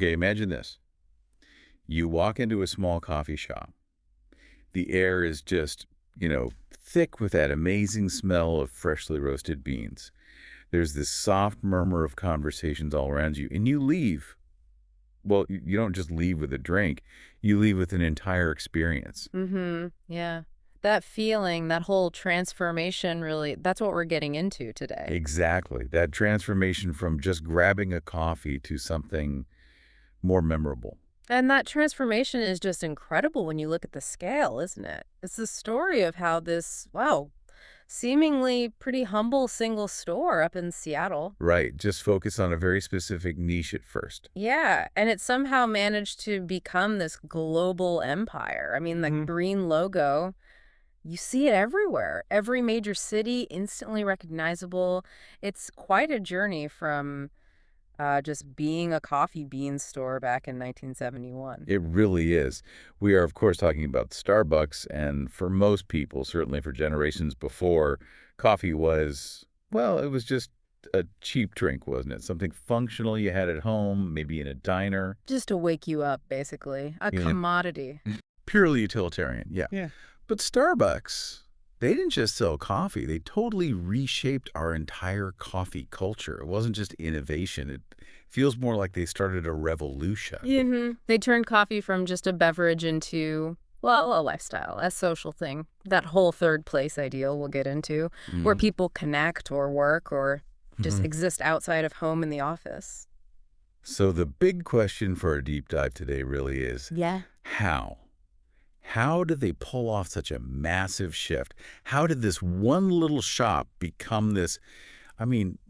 Okay, imagine this. You walk into a small coffee shop. The air is just, thick with that amazing smell of freshly roasted beans. There's this soft murmur of conversations all around you, and you leave. Well, you don't just leave with a drink. You leave with an entire experience. Mm-hmm. Yeah. That feeling, that whole transformation, really, that's what we're getting into today. Exactly. That transformation from just grabbing a coffee to something more memorable. And that transformation is just incredible when you look at the scale, isn't it? It's the story of how this, wow, seemingly pretty humble single store up in Seattle. Right. Just focus on a very specific niche at first. Yeah, and it somehow managed to become this global empire. I mean, the green logo, you see it everywhere. Every major city, instantly recognizable. It's quite a journey from just being a coffee bean store back in 1971. It really is. We are, of course, talking about Starbucks, and for most people, certainly for generations before, coffee was, well, it was just a cheap drink, wasn't it? Something functional you had at home, maybe in a diner. Just to wake you up, basically. A Yeah. commodity. Purely utilitarian, yeah. Yeah. But Starbucks, they didn't just sell coffee. They totally reshaped our entire coffee culture. It wasn't just innovation. It feels more like they started a revolution. They turned coffee from just a beverage into, well, a lifestyle, a social thing. That whole third place ideal we'll get into, where people connect or work or just exist outside of home in the office. So the big question for our deep dive today really is, Yeah. how? How did they pull off such a massive shift? How did this one little shop become this,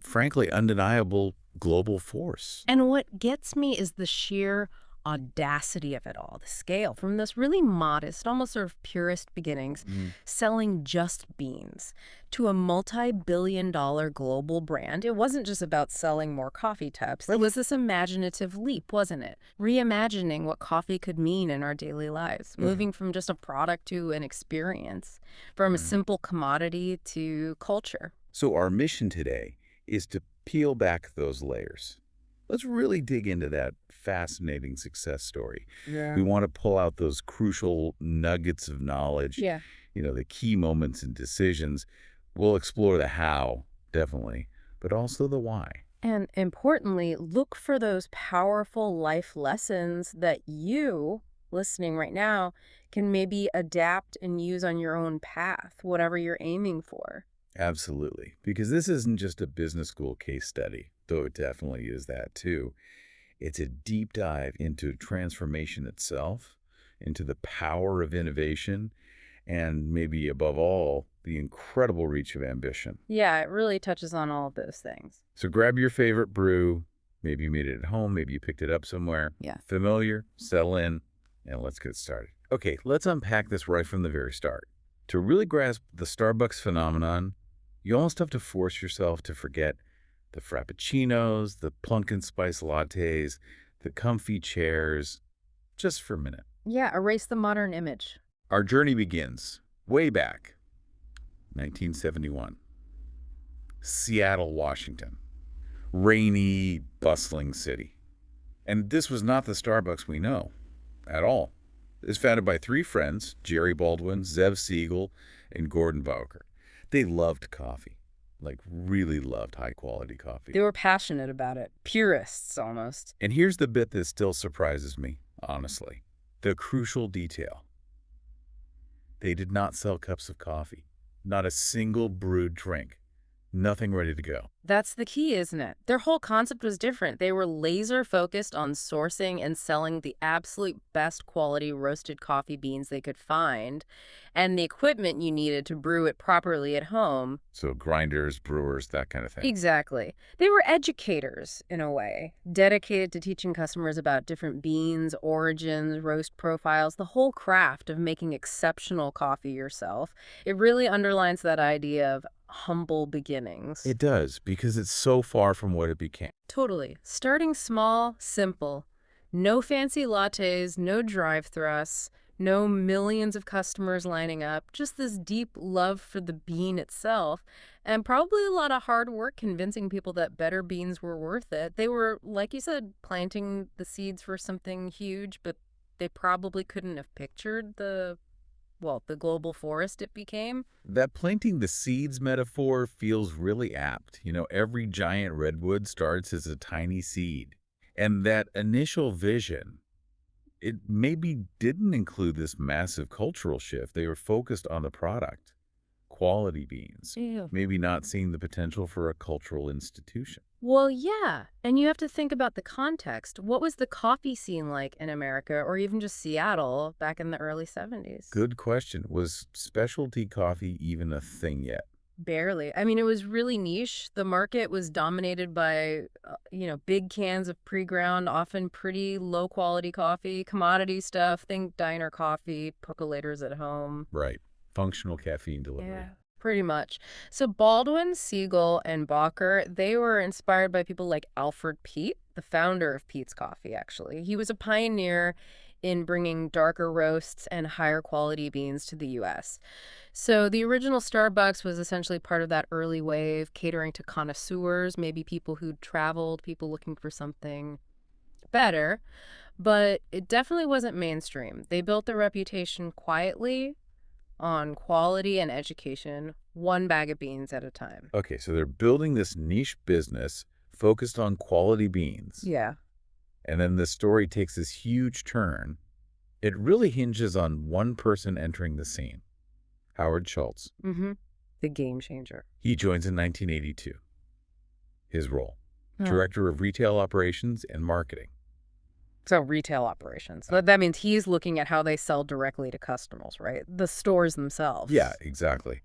frankly, undeniable global force? And what gets me is the sheer audacity of it all, the scale from this really modest, almost sort of purist beginnings, selling just beans, to a multi-billion-dollar global brand. It wasn't just about selling more coffee cups. It was this imaginative leap, wasn't it? Reimagining what coffee could mean in our daily lives, moving from just a product to an experience, from a simple commodity to culture. So our mission today is to peel back those layers. Let's really dig into that fascinating success story. Yeah. We want to pull out those crucial nuggets of knowledge, Yeah. the key moments and decisions. We'll explore the how, definitely, but also the why. And importantly, look for those powerful life lessons that you, listening right now, can maybe adapt and use on your own path, whatever you're aiming for. Absolutely, because this isn't just a business school case study, though it definitely is that too. It's a deep dive into transformation itself, into the power of innovation, and maybe above all, the incredible reach of ambition. Yeah, it really touches on all of those things. So grab your favorite brew. Maybe you made it at home. Maybe you picked it up somewhere. Yeah. Familiar, settle in, and let's get started. Okay, let's unpack this right from the very start. To really grasp the Starbucks phenomenon, you almost have to force yourself to forget the frappuccinos, the plunkin spice lattes, the comfy chairs, just for a minute. Yeah, erase the modern image. Our journey begins way back, 1971. Seattle, Washington. Rainy, bustling city. And this was not the Starbucks we know at all. It was founded by three friends, Jerry Baldwin, Zev Siegel, and Gordon Bowker. They loved coffee, like really loved high-quality coffee. They were passionate about it, purists almost. And here's the bit that still surprises me, honestly. The crucial detail. They did not sell cups of coffee. Not a single brewed drink. Nothing ready to go. That's the key, isn't it? Their whole concept was different. They were laser focused on sourcing and selling the absolute best quality roasted coffee beans they could find and the equipment you needed to brew it properly at home. So grinders, brewers, that kind of thing. Exactly. They were educators, in a way, dedicated to teaching customers about different beans, origins, roast profiles, the whole craft of making exceptional coffee yourself. It really underlines that idea of humble beginnings. It does, because it's so far from what it became. Totally. Starting small, simple. No fancy lattes, no drive thrusts, No millions of customers lining up, just this deep love for the bean itself, and probably a lot of hard work convincing people that better beans were worth it. They were, like you said, planting the seeds for something huge, but they probably couldn't have pictured the global forest it became. That planting the seeds metaphor feels really apt. Every giant redwood starts as a tiny seed. And that initial vision, it maybe didn't include this massive cultural shift. They were focused on the product, quality beans, Ew. maybe not seeing the potential for a cultural institution. Well, yeah. And you have to think about the context. What was the coffee scene like in America or even just Seattle back in the early 70s? Good question. Was specialty coffee even a thing yet? Barely. I mean, it was really niche. The market was dominated by, big cans of pre-ground, often pretty low-quality coffee, commodity stuff. Think diner coffee, percolators at home. Right. Functional caffeine delivery. Yeah, pretty much. So Baldwin, Siegel, and Bacher, they were inspired by people like Alfred Peet, the founder of Peet's Coffee, actually. He was a pioneer in bringing darker roasts and higher quality beans to the U.S. So the original Starbucks was essentially part of that early wave, catering to connoisseurs, maybe people who'd traveled, people looking for something better. But it definitely wasn't mainstream. They built their reputation quietly on quality and education, one bag of beans at a time. Okay, so they're building this niche business focused on quality beans. Yeah. And then the story takes this huge turn. It really hinges on one person entering the scene, Howard Schultz. Mm-hmm. The game changer. He joins in 1982. His role, Director of Retail Operations and Marketing. So retail operations. That means he's looking at how they sell directly to customers, right? The stores themselves. Yeah, exactly.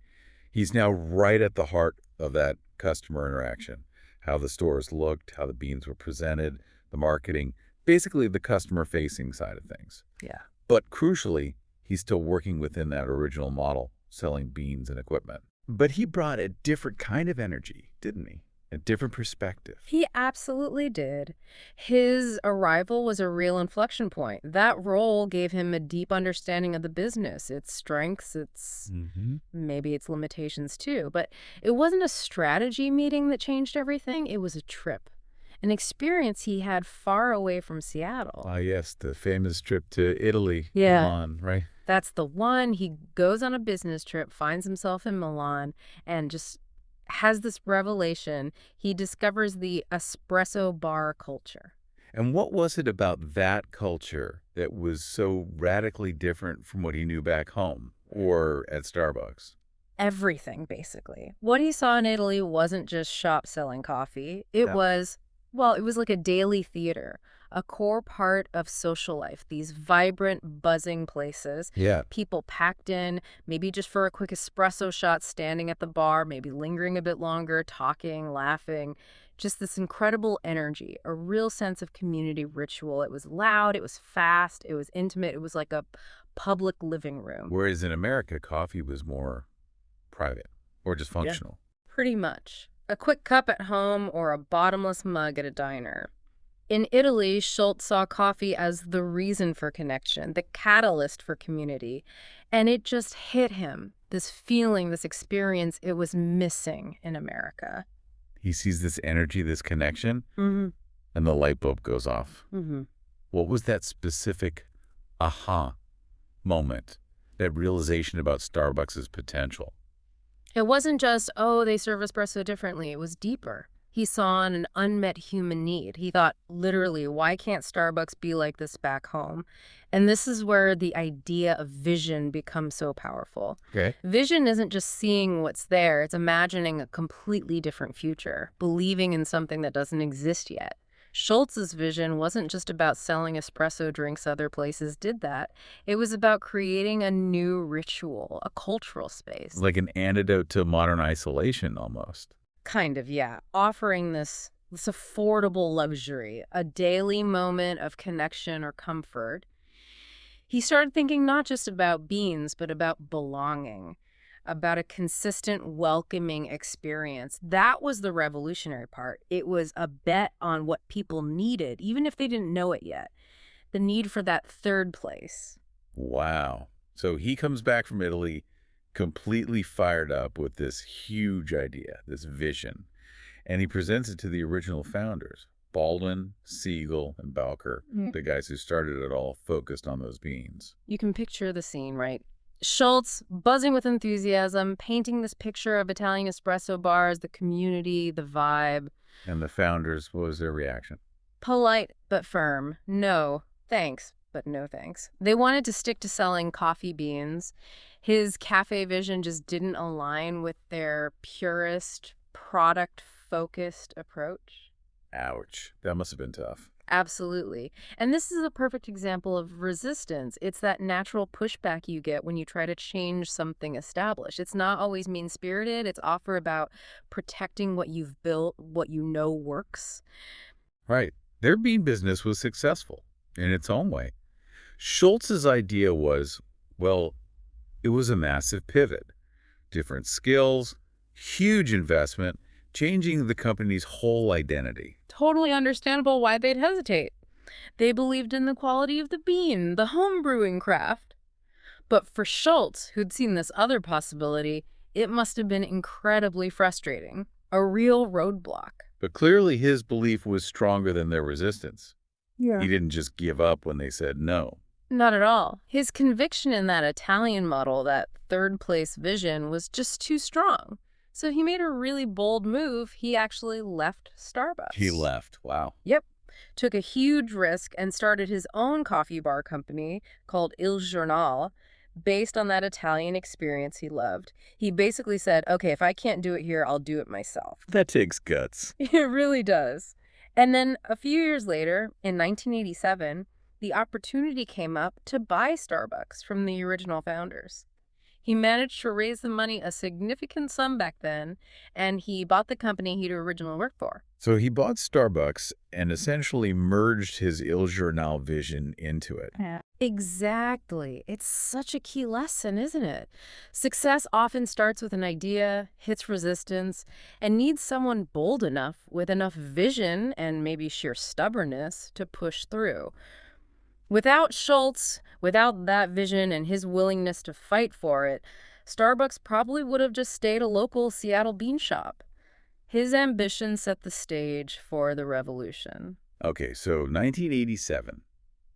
He's now right at the heart of that customer interaction. How the stores looked, how the beans were presented, the marketing, basically the customer-facing side of things. Yeah. But crucially, he's still working within that original model, selling beans and equipment. But he brought a different kind of energy, didn't he? A different perspective. He absolutely did. His arrival was a real inflection point. That role gave him a deep understanding of the business, its strengths, maybe its limitations too. But it wasn't a strategy meeting that changed everything. It was a trip, an experience he had far away from Seattle. Ah, yes, the famous trip to Italy, Yeah. Milan, right? That's the one. He goes on a business trip, finds himself in Milan, and just has this revelation. He discovers the espresso bar culture. And what was it about that culture that was so radically different from what he knew back home or at Starbucks? Everything, basically. What he saw in Italy wasn't just shops selling coffee. It was like a daily theater, a core part of social life, these vibrant, buzzing places. Yeah. People packed in, maybe just for a quick espresso shot, standing at the bar, maybe lingering a bit longer, talking, laughing. Just this incredible energy, a real sense of community ritual. It was loud, it was fast, it was intimate, it was like a public living room. Whereas in America, coffee was more private or just functional. Pretty much. A quick cup at home or a bottomless mug at a diner. In Italy, Schultz saw coffee as the reason for connection, the catalyst for community. And it just hit him, this feeling, this experience it was missing in America. He sees this energy, this connection, Mm-hmm. and the light bulb goes off. Mm-hmm. What was that specific aha moment, that realization about Starbucks' potential? It wasn't just, oh, they serve espresso differently. It was deeper. He saw an unmet human need. He thought, literally, why can't Starbucks be like this back home? And this is where the idea of vision becomes so powerful. Okay. Vision isn't just seeing what's there. It's imagining a completely different future, believing in something that doesn't exist yet. Schultz's vision wasn't just about selling espresso drinks other places did that. It was about creating a new ritual, a cultural space. Like an antidote to modern isolation almost. Kind of, yeah. Offering this affordable luxury, a daily moment of connection or comfort. He started thinking not just about beans, but about belonging, about a consistent, welcoming experience. That was the revolutionary part. It was a bet on what people needed, even if they didn't know it yet. The need for that third place. Wow. So he comes back from Italy completely fired up with this huge idea, this vision, and he presents it to the original founders, Baldwin, Siegel, and Bowker, the guys who started it all focused on those beans. You can picture the scene, right? Schultz, buzzing with enthusiasm, painting this picture of Italian espresso bars, the community, the vibe. And the founders, what was their reaction? Polite but firm. No, thanks, but no thanks. They wanted to stick to selling coffee beans. His cafe vision just didn't align with their purist, product-focused approach. Ouch. That must have been tough. Absolutely. And this is a perfect example of resistance. It's that natural pushback you get when you try to change something established. It's not always mean-spirited. It's often about protecting what you've built, what you know works. Right. Their bean business was successful in its own way. Schultz's idea was, well, it was a massive pivot. Different skills, huge investment, changing the company's whole identity. Totally understandable why they'd hesitate. They believed in the quality of the bean, the home brewing craft. But for Schultz, who'd seen this other possibility, it must have been incredibly frustrating. A real roadblock. But clearly his belief was stronger than their resistance. Yeah. He didn't just give up when they said no. Not at all. His conviction in that Italian model, that third-place vision, was just too strong. So he made a really bold move. He actually left Starbucks. He left. Wow. Yep. Took a huge risk and started his own coffee bar company called Il Giornale, based on that Italian experience he loved. He basically said, okay, if I can't do it here, I'll do it myself. That takes guts. It really does. And then a few years later, in 1987, the opportunity came up to buy Starbucks from the original founders. He managed to raise the money, a significant sum back then, and he bought the company he'd originally worked for. So he bought Starbucks and essentially merged his Il Journal vision into it. Yeah. Exactly. It's such a key lesson, isn't it? Success often starts with an idea, hits resistance, and needs someone bold enough with enough vision and maybe sheer stubbornness to push through. Without Schultz, without that vision and his willingness to fight for it, Starbucks probably would have just stayed a local Seattle bean shop. His ambition set the stage for the revolution. Okay, so 1987,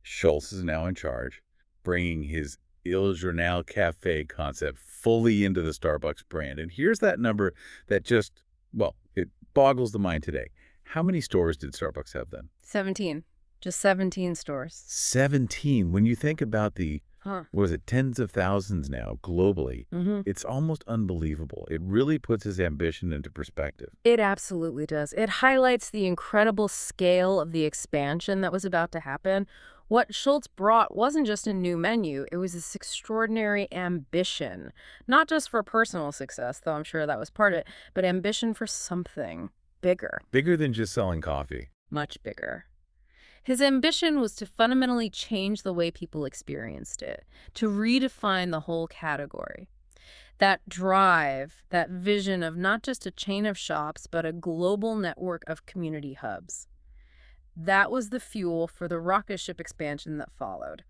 Schultz is now in charge, bringing his Il Journal Cafe concept fully into the Starbucks brand. And here's that number that just, well, it boggles the mind today. How many stores did Starbucks have then? 17. Just 17 stores. 17. When you think about the, Huh. what is it, tens of thousands now globally, it's almost unbelievable. It really puts his ambition into perspective. It absolutely does. It highlights the incredible scale of the expansion that was about to happen. What Schultz brought wasn't just a new menu, it was this extraordinary ambition. Not just for personal success, though I'm sure that was part of it, but ambition for something bigger. Bigger than just selling coffee. Much bigger. His ambition was to fundamentally change the way people experienced it, to redefine the whole category. That drive, that vision of not just a chain of shops, but a global network of community hubs. That was the fuel for the rocket ship expansion that followed,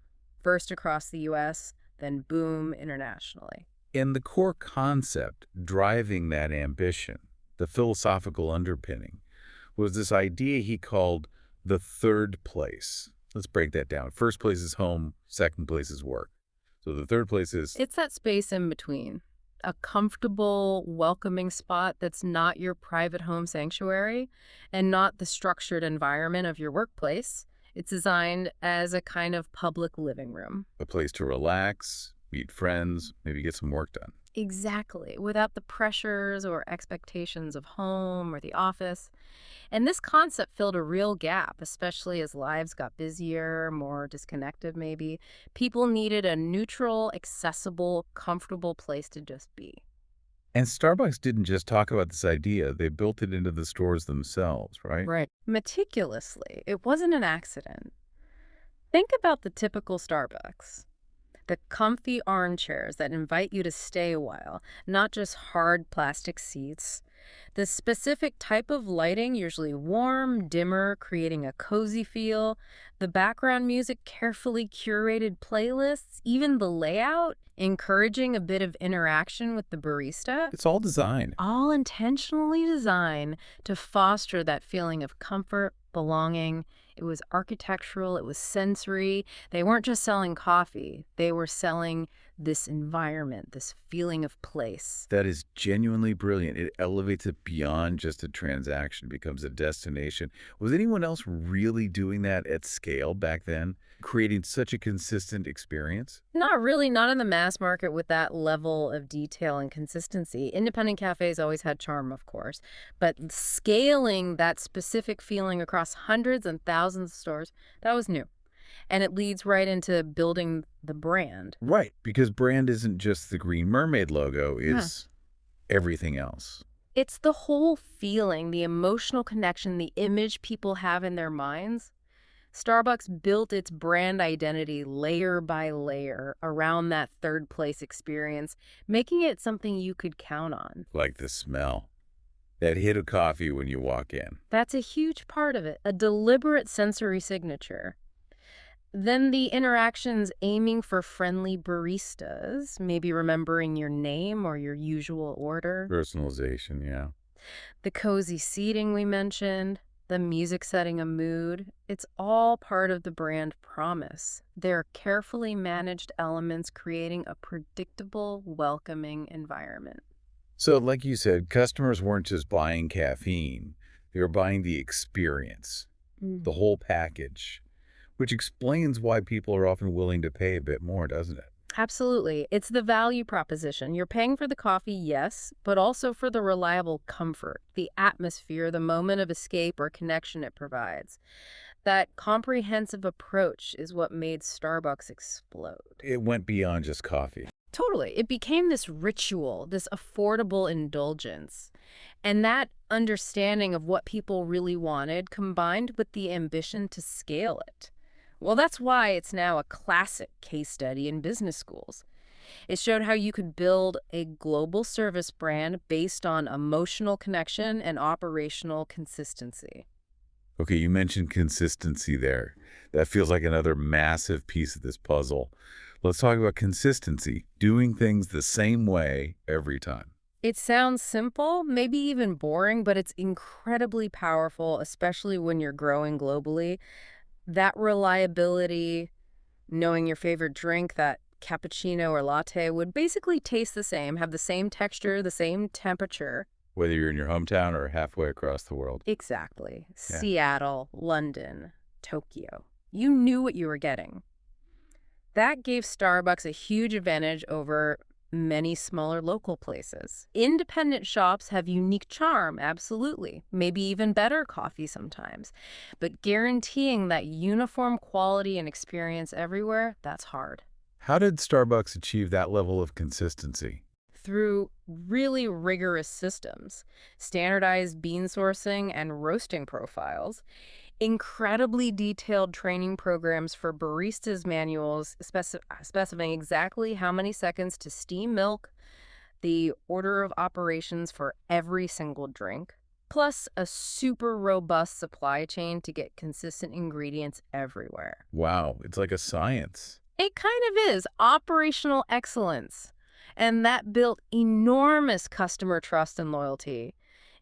first across the U.S., then boom internationally. And the core concept driving that ambition, the philosophical underpinning, was this idea he called the third place. Let's break that down. First place is home, second place is work. So the third place is... It's that space in between. A comfortable, welcoming spot that's not your private home sanctuary and not the structured environment of your workplace. It's designed as a kind of public living room. a place to relax, meet friends, maybe get some work done. Exactly, without the pressures or expectations of home or the office. And this concept filled a real gap, especially as lives got busier, more disconnected maybe. People needed a neutral, accessible, comfortable place to just be. And Starbucks didn't just talk about this idea, they built it into the stores themselves, right? Right. Meticulously. It wasn't an accident. Think about the typical Starbucks. The comfy armchairs that invite you to stay a while, not just hard plastic seats. The specific type of lighting, usually warm, dimmer, creating a cozy feel. The background music, carefully curated playlists. Even the layout, encouraging a bit of interaction with the barista. It's all designed. All intentionally designed to foster that feeling of comfort, belonging. It was architectural, it was sensory. They weren't just selling coffee, they were selling this environment, this feeling of place. That is genuinely brilliant. It elevates it beyond just a transaction, becomes a destination. Was anyone else really doing that at scale back then, creating such a consistent experience? Not really, not in the mass market with that level of detail and consistency. Independent cafes always had charm, of course, but scaling that specific feeling across hundreds and thousands of stores, that was new. And it leads right into building the brand. Right, because brand isn't just the Green Mermaid logo, Yeah. it's everything else. It's the whole feeling, the emotional connection, the image people have in their minds. Starbucks built its brand identity layer by layer around that third place experience, making it something you could count on. Like the smell. That hit of coffee when you walk in. That's a huge part of it, a deliberate sensory signature. Then the interactions aiming for friendly baristas, maybe remembering your name or your usual order. Personalization, yeah. The cozy seating we mentioned, the music setting a mood, it's all part of the brand promise. They're carefully managed elements creating a predictable, welcoming environment. So, like you said, customers weren't just buying caffeine. They were buying the experience, the whole package, which explains why people are often willing to pay a bit more, doesn't it? Absolutely. It's the value proposition. You're paying for the coffee, yes, but also for the reliable comfort, the atmosphere, the moment of escape or connection it provides. That comprehensive approach is what made Starbucks explode. It went beyond just coffee. Totally. It became this ritual, this affordable indulgence. And that understanding of what people really wanted combined with the ambition to scale it. Well, that's why it's now a classic case study in business schools. It showed how you could build a global service brand based on emotional connection and operational consistency. Okay, you mentioned consistency there. That feels like another massive piece of this puzzle. Let's talk about consistency, doing things the same way every time. It sounds simple, maybe even boring, but it's incredibly powerful, especially when you're growing globally. That reliability, knowing your favorite drink, that cappuccino or latte, would basically taste the same, have the same texture, the same temperature. Whether you're in your hometown or halfway across the world. Exactly. Yeah. Seattle, London, Tokyo. You knew what you were getting. That gave Starbucks a huge advantage over many smaller local places. Independent shops have unique charm, absolutely. Maybe even better coffee sometimes. But guaranteeing that uniform quality and experience everywhere, that's hard. How did Starbucks achieve that level of consistency? Through really rigorous systems, standardized bean sourcing and roasting profiles, incredibly detailed training programs for baristas manuals specifying exactly how many seconds to steam milk, the order of operations for every single drink, plus a super robust supply chain to get consistent ingredients everywhere. Wow, it's like a science. It kind of is operational excellence. And that built enormous customer trust and loyalty.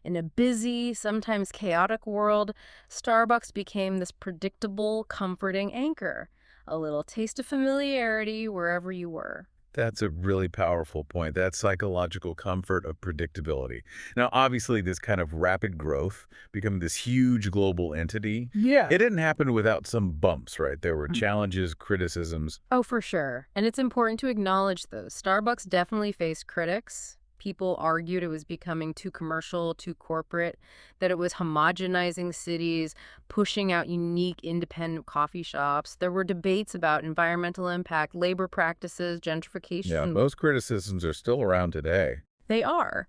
In a busy, sometimes chaotic world, Starbucks became this predictable, comforting anchor. A little taste of familiarity wherever you were. That's a really powerful point. That psychological comfort of predictability. Now, obviously, this kind of rapid growth, becoming this huge global entity, it didn't happen without some bumps, right? There were challenges, criticisms. Oh, for sure. And it's important to acknowledge those. Starbucks definitely faced critics. People argued it was becoming too commercial, too corporate, that it was homogenizing cities, pushing out unique independent coffee shops. There were debates about environmental impact, labor practices, gentrification. Yeah, those criticisms are still around today. They are.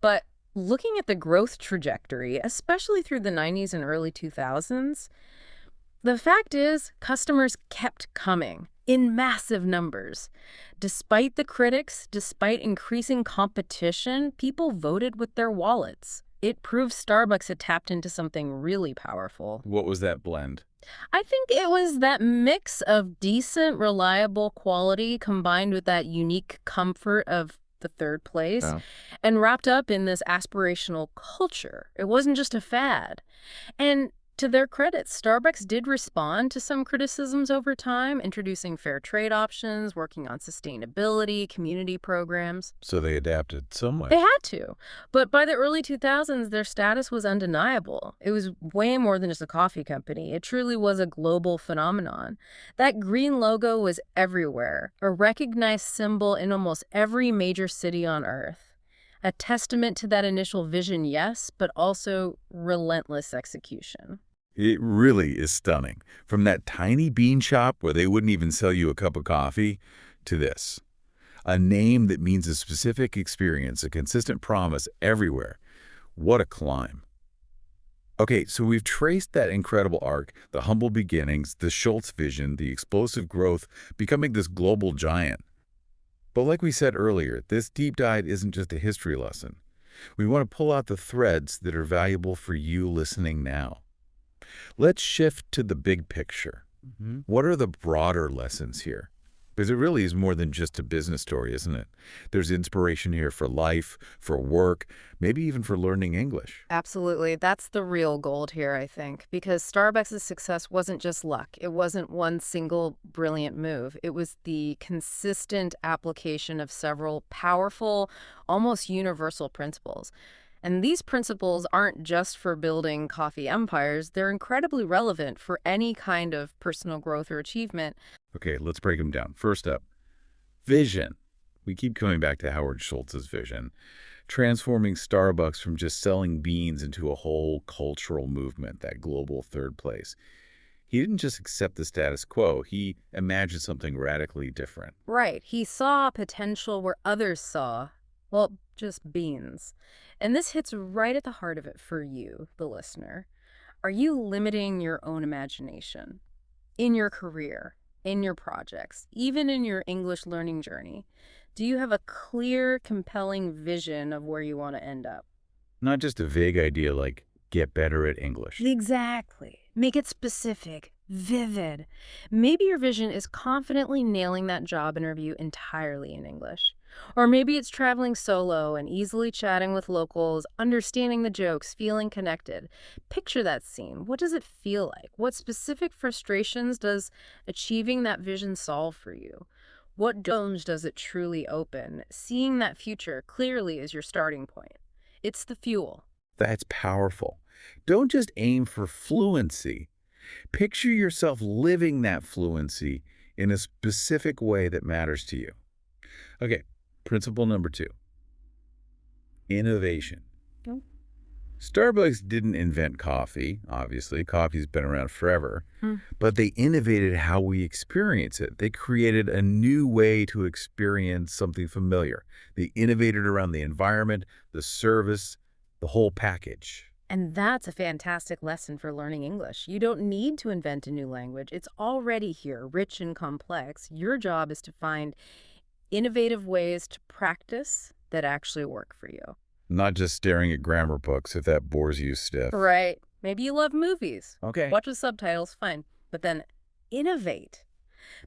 But looking at the growth trajectory, especially through the 90s and early 2000s, the fact is customers kept coming. in massive numbers. Despite the critics, despite increasing competition, people voted with their wallets. It proves Starbucks had tapped into something really powerful. What was that blend? I think it was that mix of decent, reliable quality combined with that unique comfort of the third place Oh. and wrapped up in this aspirational culture. It wasn't just a fad. And to their credit, Starbucks did respond to some criticisms over time, introducing fair trade options, working on sustainability, community programs. So they adapted some way. They had to. But by the early 2000s, their status was undeniable. It was way more than just a coffee company. It truly was a global phenomenon. That green logo was everywhere, a recognized symbol in almost every major city on Earth. A testament to that initial vision, yes, but also relentless execution. It really is stunning. From that tiny bean shop where they wouldn't even sell you a cup of coffee to this. A name that means a specific experience, a consistent promise everywhere. What a climb. Okay, so we've traced that incredible arc, the humble beginnings, the Schultz vision, the explosive growth, becoming this global giant. But like we said earlier, this deep dive isn't just a history lesson. We want to pull out the threads that are valuable for you listening now. Let's shift to the big picture. What are the broader lessons here? Because it really is more than just a business story, isn't it? There's inspiration here for life, for work, maybe even for learning English. Absolutely. That's the real gold here, I think, because Starbucks' success wasn't just luck. It wasn't one single brilliant move. It was the consistent application of several powerful, almost universal principles. And these principles aren't just for building coffee empires. They're incredibly relevant for any kind of personal growth or achievement. Okay, let's break them down. First up, vision. We keep coming back to Howard Schultz's vision, transforming Starbucks from just selling beans into a whole cultural movement, that global third place. He didn't just accept the status quo. He imagined something radically different. Right. He saw potential where others saw, well, just beans. And this hits right at the heart of it for you, the listener. Are you limiting your own imagination in your career, in your projects, even in your English learning journey? Do you have a clear, compelling vision of where you want to end up? Not just a vague idea like, get better at English. Exactly. Make it specific, vivid. Maybe your vision is confidently nailing that job interview entirely in English. Or maybe it's traveling solo and easily chatting with locals, understanding the jokes, feeling connected. Picture that scene. What does it feel like? What specific frustrations does achieving that vision solve for you? What domes does it truly open? Seeing that future clearly is your starting point. It's the fuel. That's powerful. Don't just aim for fluency. Picture yourself living that fluency in a specific way that matters to you. Okay, principle number 2. Innovation. Oh. Starbucks didn't invent coffee, obviously. Coffee's been around forever. But they innovated how we experience it. They created a new way to experience something familiar. They innovated around the environment, the service, the whole package. And that's a fantastic lesson for learning English. You don't need to invent a new language. It's already here, rich and complex. Your job is to find innovative ways to practice that actually work for you. Not just staring at grammar books if that bores you stiff. Right. Maybe you love movies. Okay. Watch with subtitles, fine. But then innovate.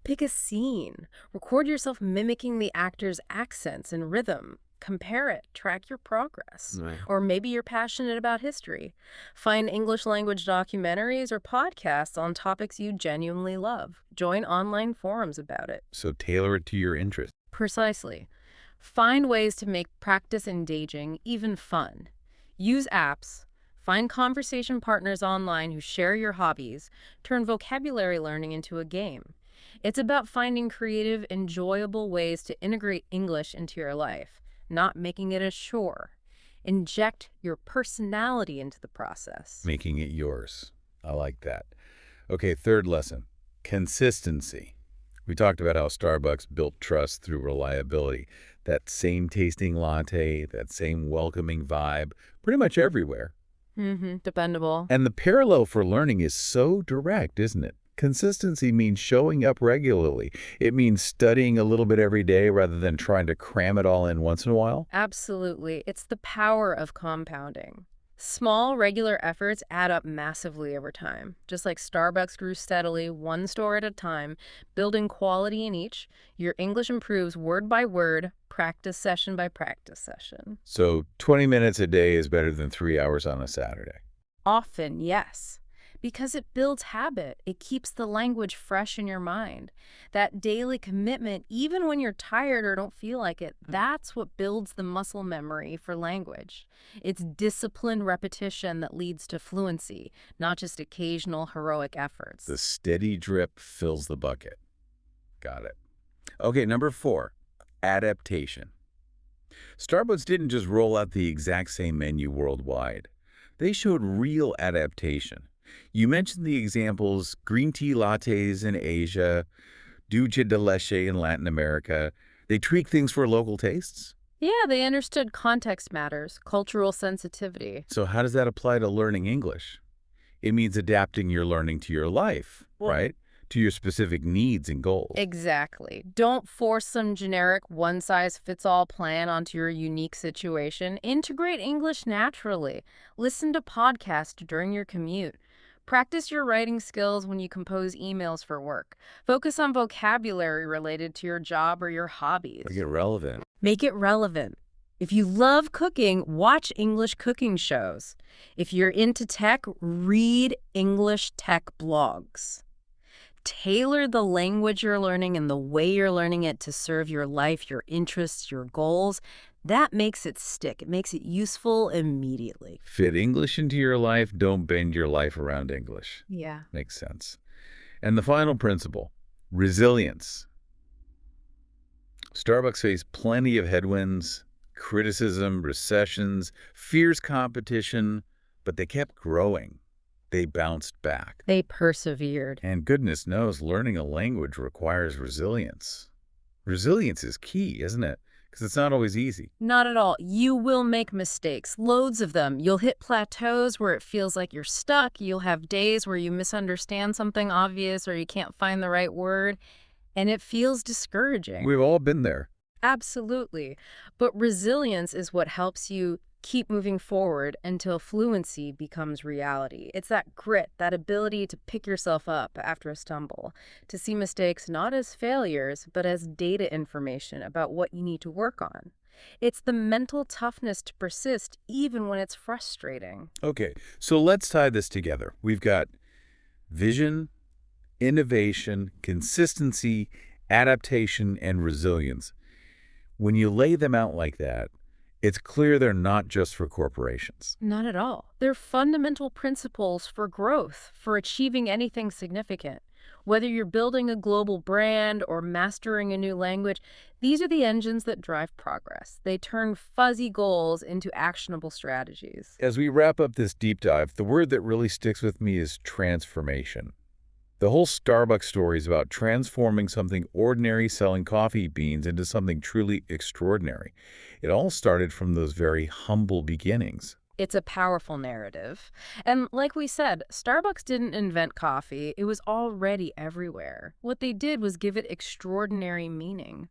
Pick a scene. Record yourself mimicking the actor's accents and rhythm. Compare it. Track your progress. Right. Or maybe you're passionate about history. Find English language documentaries or podcasts on topics you genuinely love. Join online forums about it. So tailor it to your interest. Precisely. Find ways to make practice engaging, even fun. Use apps. Find conversation partners online who share your hobbies. Turn vocabulary learning into a game. It's about finding creative, enjoyable ways to integrate English into your life, not making it a chore. Inject your personality into the process. Making it yours. I like that. Okay, third lesson, consistency. We talked about how Starbucks built trust through reliability. That same tasting latte, that same welcoming vibe, pretty much everywhere. Dependable. And the parallel for learning is so direct, isn't it? Consistency means showing up regularly. It means studying a little bit every day rather than trying to cram it all in once in a while. Absolutely. It's the power of compounding. Small, regular efforts add up massively over time. Just like Starbucks grew steadily, one store at a time, building quality in each, your English improves word by word, practice session by practice session. So 20 minutes a day is better than 3 hours on a Saturday. Often, yes. Because it builds habit. It keeps the language fresh in your mind. That daily commitment, even when you're tired or don't feel like it, that's what builds the muscle memory for language. It's disciplined repetition that leads to fluency, not just occasional heroic efforts. The steady drip fills the bucket. Got it. Okay, number 4, adaptation. Starbucks didn't just roll out the exact same menu worldwide. They showed real adaptation. You mentioned the examples green tea lattes in Asia, dulce de leche in Latin America. They tweak things for local tastes. Yeah, they understood context matters, cultural sensitivity. So how does that apply to learning English? It means adapting your learning to your life, right? To your specific needs and goals. Exactly. Don't force some generic one-size-fits-all plan onto your unique situation. Integrate English naturally. Listen to podcasts during your commute. Practice your writing skills when you compose emails for work. Focus on vocabulary related to your job or your hobbies. Make it relevant. Make it relevant. If you love cooking, watch English cooking shows. If you're into tech, read English tech blogs. Tailor the language you're learning and the way you're learning it to serve your life, your interests, your goals. That makes it stick. It makes it useful immediately. Fit English into your life. Don't bend your life around English. Yeah. Makes sense. And the final principle, resilience. Starbucks faced plenty of headwinds, criticism, recessions, fierce competition, but they kept growing. They bounced back. They persevered. And goodness knows learning a language requires resilience. Resilience is key, isn't it? Because it's not always easy. Not at all. You will make mistakes, loads of them. You'll hit plateaus where it feels like you're stuck. You'll have days where you misunderstand something obvious or you can't find the right word, and it feels discouraging. We've all been there. Absolutely. But resilience is what helps you keep moving forward until fluency becomes reality. It's that grit, that ability to pick yourself up after a stumble, to see mistakes not as failures, but as data information about what you need to work on. It's the mental toughness to persist even when it's frustrating. Okay, so let's tie this together. We've got vision, innovation, consistency, adaptation, and resilience. When you lay them out like that, it's clear they're not just for corporations. Not at all. They're fundamental principles for growth, for achieving anything significant. Whether you're building a global brand or mastering a new language, these are the engines that drive progress. They turn fuzzy goals into actionable strategies. As we wrap up this deep dive, the word that really sticks with me is transformation. The whole Starbucks story is about transforming something ordinary, selling coffee beans, into something truly extraordinary. It all started from those very humble beginnings. It's a powerful narrative. And like we said, Starbucks didn't invent coffee. It was already everywhere. What they did was give it extraordinary meaning.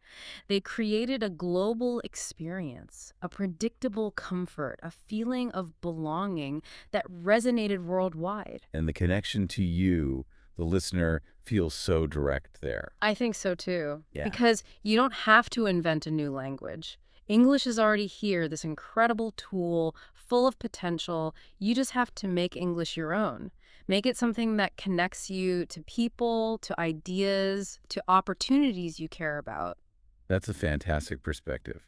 They created a global experience, a predictable comfort, a feeling of belonging that resonated worldwide. And the connection to you, the listener, feels so direct there. I think so too. Yeah. Because you don't have to invent a new language. English is already here, this incredible tool, full of potential. You just have to make English your own. Make it something that connects you to people, to ideas, to opportunities you care about. That's a fantastic perspective.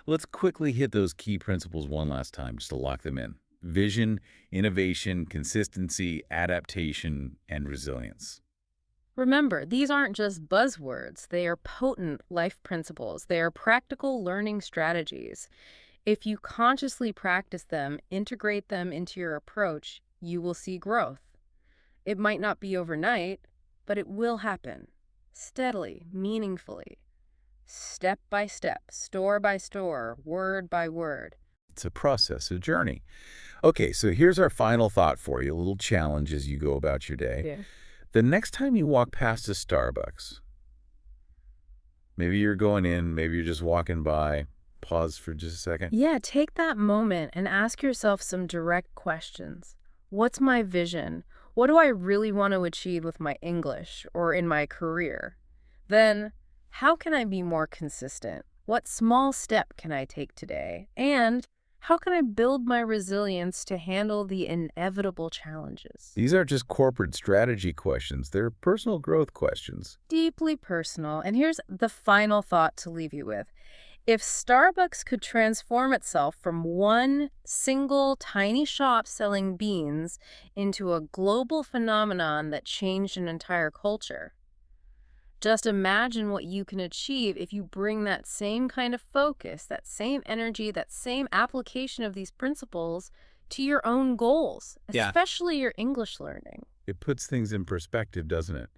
Let's quickly hit those key principles one last time just to lock them in. Vision, innovation, consistency, adaptation, and resilience. Remember, these aren't just buzzwords. They are potent life principles. They are practical learning strategies. If you consciously practice them, integrate them into your approach, you will see growth. It might not be overnight, but it will happen. Steadily, meaningfully. Step by step, store by store, word by word. It's a process, a journey. Okay, so here's our final thought for you, a little challenge as you go about your day. Yeah. The next time you walk past a Starbucks, maybe you're going in, maybe you're just walking by, pause for just a second. Yeah, take that moment and ask yourself some direct questions. What's my vision? What do I really want to achieve with my English or in my career? Then, how can I be more consistent? What small step can I take today? And how can I build my resilience to handle the inevitable challenges? These aren't just corporate strategy questions, they're personal growth questions. Deeply personal. And here's the final thought to leave you with. If Starbucks could transform itself from one single tiny shop selling beans into a global phenomenon that changed an entire culture, just imagine what you can achieve if you bring that same kind of focus, that same energy, that same application of these principles to your own goals, Yeah. especially your English learning. It puts things in perspective, doesn't it?